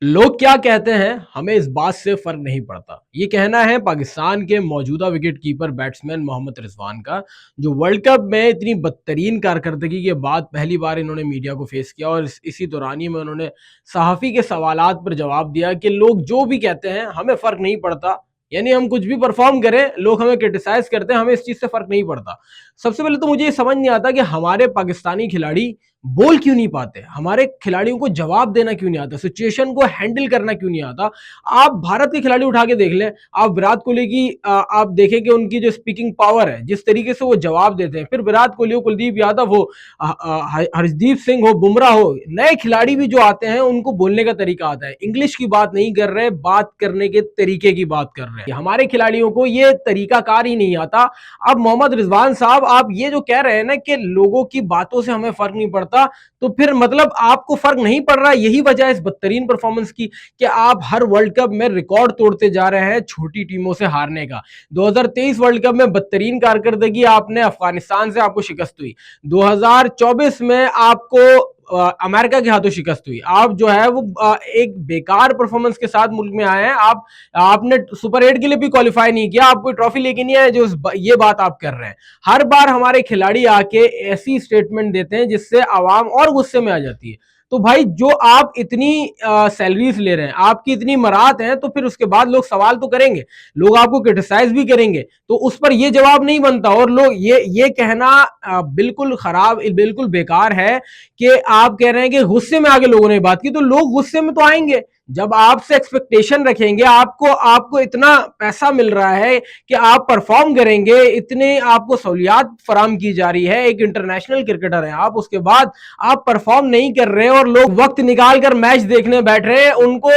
लोग क्या कहते हैं हमें इस बात से फर्क नहीं पड़ता। ये कहना है पाकिस्तान के मौजूदा wicket keeper batsman Mohammad Rizwan का, जो वर्ल्ड कप में इतनी बदतरीन कारकर्दगी के बाद पहली बार इन्होंने मीडिया को फेस किया और इसी दौरानिए में उन्होंने सहाफ़ी के सवालात पर जवाब दिया कि लोग जो भी कहते हैं हमें फ़र्क नहीं पड़ता। यानी हम कुछ भी परफॉर्म करें, लोग हमें क्रिटिसाइज करते हैं, हमें इस चीज़ से फ़र्क नहीं पड़ता। सबसे पहले तो मुझे ये समझ नहीं आता कि हमारे पाकिस्तानी खिलाड़ी बोल क्यों नहीं पाते, हमारे खिलाड़ियों को जवाब देना क्यों नहीं आता, सिचुएशन को हैंडल करना क्यों नहीं आता। आप भारत के खिलाड़ी उठा के देख लें, आप विराट कोहली की आप देखें कि उनकी जो स्पीकिंग पावर है, जिस तरीके से वो जवाब देते हैं, फिर विराट कोहली हो, कुलदीप यादव हो, हरदीप सिंह हो, बुमराह हो, नए खिलाड़ी भी जो आते हैं उनको बोलने का तरीका आता है। इंग्लिश की बात नहीं कर रहे, बात करने के तरीके की बात कर रहे हैं। हमारे खिलाड़ियों को ये तरीकाकार ही नहीं आता। अब मोहम्मद रिजवान साहब, आप ये जो कह रहे हैं ना कि लोगों की बातों से हमें फर्क नहीं पड़ता, तो फिर मतलब आपको फर्क नहीं पड़ रहा। यही वजह है इस बदतरीन परफॉर्मेंस की कि आप हर वर्ल्ड कप में रिकॉर्ड तोड़ते जा रहे हैं छोटी टीमों से हारने का। 2023 वर्ल्ड कप में बदतरीन कारकर्दगी आपने अफगानिस्तान से, आपको शिकस्त हुई। 2024 में आपको अमेरिका के हाथों शिकस्त हुई। आप जो है वो एक बेकार परफॉर्मेंस के साथ मुल्क में आए हैं। आपने सुपर 8 के लिए भी क्वालिफाई नहीं किया, आप कोई ट्रॉफी लेके नहीं आए, जो ये बात आप कर रहे हैं। हर बार हमारे खिलाड़ी आके ऐसी स्टेटमेंट देते हैं जिससे आवाम और गुस्से में आ जाती है। तो भाई, जो आप इतनी सैलरीज ले रहे हैं, आपकी इतनी मराहत है, तो फिर उसके बाद लोग सवाल तो करेंगे, लोग आपको क्रिटिसाइज भी करेंगे, तो उस पर ये जवाब नहीं बनता। और लोग ये कहना बिल्कुल खराब, बिल्कुल बेकार है कि आप कह रहे हैं कि गुस्से में आके लोगों ने बात की। तो लोग गुस्से में तो आएंगे जब आपसे एक्सपेक्टेशन रखेंगे, आपको आपको इतना पैसा मिल रहा है कि आप परफॉर्म करेंगे, इतने आपको सहूलियात फराम की जा रही है, एक इंटरनेशनल क्रिकेटर है आप, उसके बाद आप परफॉर्म नहीं कर रहे हैं और लोग वक्त निकाल कर मैच देखने बैठ रहे हैं। उनको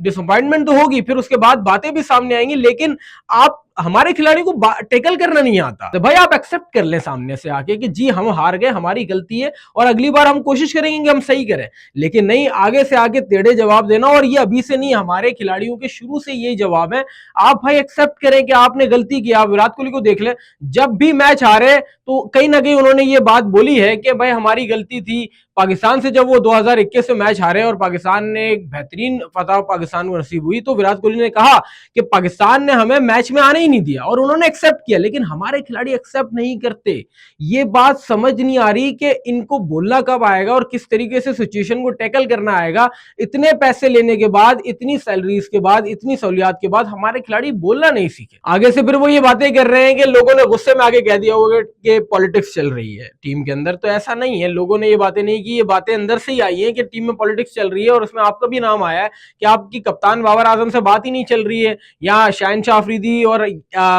डिसअपॉइंटमेंट तो होगी, फिर उसके बाद बातें भी सामने आएंगी, लेकिन आप हमारे खिलाड़ी को टेकल करना नहीं आता। तो भाई, आप एक्सेप्ट कर लें सामने से आके कि जी हम हार गए, हमारी गलती है, और अगली बार हम कोशिश करेंगे कि हम सही करें। लेकिन नहीं, आगे से आके टेढ़े जवाब देना, और ये अभी से नहीं, हमारे खिलाड़ियों के शुरू से यही जवाब है। आप भाई एक्सेप्ट करें कि आपने गलती की। आप विराट कोहली को देख लें, जब भी मैच हारे तो कहीं ना कहीं उन्होंने ये बात बोली है कि भाई हमारी गलती थी। पाकिस्तान से जब वो 2021 में मैच हारे और पाकिस्तान ने एक बेहतरीन फतह पाकिस्तान को नसीब हुई, तो विराट कोहली ने कहा कि पाकिस्तान ने हमें मैच में आने ही नहीं दिया, और उन्होंने एक्सेप्ट किया। लेकिन हमारे खिलाड़ी एक्सेप्ट नहीं करते। ये बात समझ नहीं आ रही कि इनको बोलना कब आएगा और किस तरीके से सिचुएशन को टैकल करना आएगा। इतने पैसे लेने के बाद, इतनी सैलरीज के बाद, इतनी सहूलियात के बाद हमारे खिलाड़ी बोलना नहीं सीखे। आगे से फिर वो ये बातें कर रहे हैं कि लोगों ने गुस्से में आगे कह दिया होगा कि पॉलिटिक्स चल रही है टीम के अंदर। तो ऐसा नहीं है, लोगों ने ये बातें नहीं की, ये बातें अंदर से ही आई है कि टीम में पॉलिटिक्स चल रही है, और उसमें आपका भी नाम आया है कि आपकी कप्तान बाबर आजम से बात ही नहीं चल रही है, या शहनशाह अफरीदी और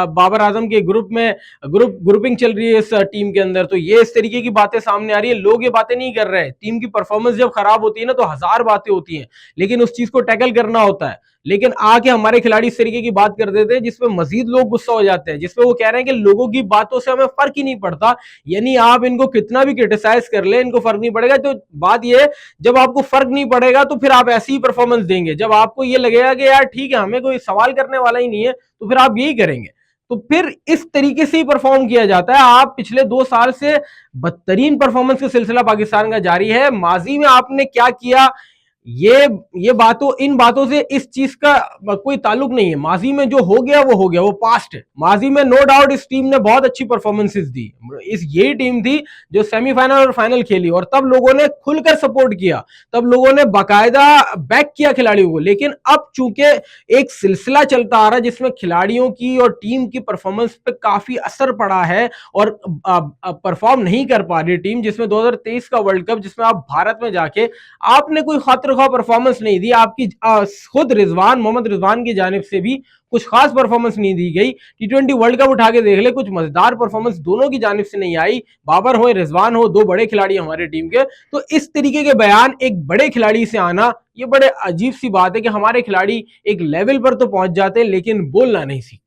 बाबर आजम के ग्रुप में ग्रुपिंग चल रही है इस टीम के अंदर। तो ये इस तरीके की बातें सामने आ रही है। लोग ये बातें नहीं कर रहे हैं। टीम की परफॉर्मेंस जब खराब होती है ना, तो हजार बातें होती हैं, लेकिन उस चीज को टैकल करना होता है। लेकिन आके हमारे खिलाड़ी इस तरीके की बात कर देते हैं जिसमें मजीद लोग गुस्सा हो जाते हैं, जिसमें वो कह रहे हैं कि लोगों की बातों से हमें फर्क ही नहीं पड़ता। यानी आप इनको कितना भी क्रिटिसाइज कर ले, इनको फर्क नहीं पड़ेगा। तो बात ये है, जब आपको फर्क नहीं पड़ेगा तो फिर आप ऐसी ही परफॉर्मेंस देंगे। जब आपको ये लगेगा कि यार ठीक है, हमें कोई सवाल करने वाला ही नहीं है, तो फिर आप यही करेंगे। तो फिर इस तरीके से ही परफॉर्म किया जाता है। आप पिछले 2 साल से बदतरीन परफॉर्मेंस का सिलसिला पाकिस्तान का जारी है। माजी में आपने क्या किया, ये बातों, इन बातों से इस चीज का कोई ताल्लुक नहीं है। माजी में जो हो गया वो हो गया, वो पास्ट है। माजी में नो डाउट इस टीम ने बहुत अच्छी परफॉर्मेंसेस दी। यही टीम थी जो सेमीफाइनल और फाइनल खेली, और तब लोगों ने खुलकर सपोर्ट किया, तब लोगों ने बाकायदा बैक किया खिलाड़ियों को। लेकिन अब चूंकि एक सिलसिला चलता आ रहा है जिसमें खिलाड़ियों की और टीम की परफॉर्मेंस पे काफी असर पड़ा है, और परफॉर्म नहीं कर पा रही टीम, जिसमें 2023 का वर्ल्ड कप, जिसमें आप भारत में जाके आपने कोई खातिर खा परफॉर्मेंस नहीं दी। आपकी खुद मोहम्मद रिजवान की जानिब से भी कुछ खास परफॉर्मेंस नहीं दी गई। T20 वर्ल्ड कप उठा के देख ले, कुछ मजेदार परफॉर्मेंस दोनों की जानिब से नहीं आई। बाबर हो, रिजवान हो, दो बड़े खिलाड़ी हमारे टीम के। तो इस तरीके के बयान एक बड़े खिलाड़ी से आना, ये बड़े अजीब सी बात है कि हमारे खिलाड़ी एक लेवल पर तो पहुंच जाते हैं लेकिन बोलना नहीं सीखते।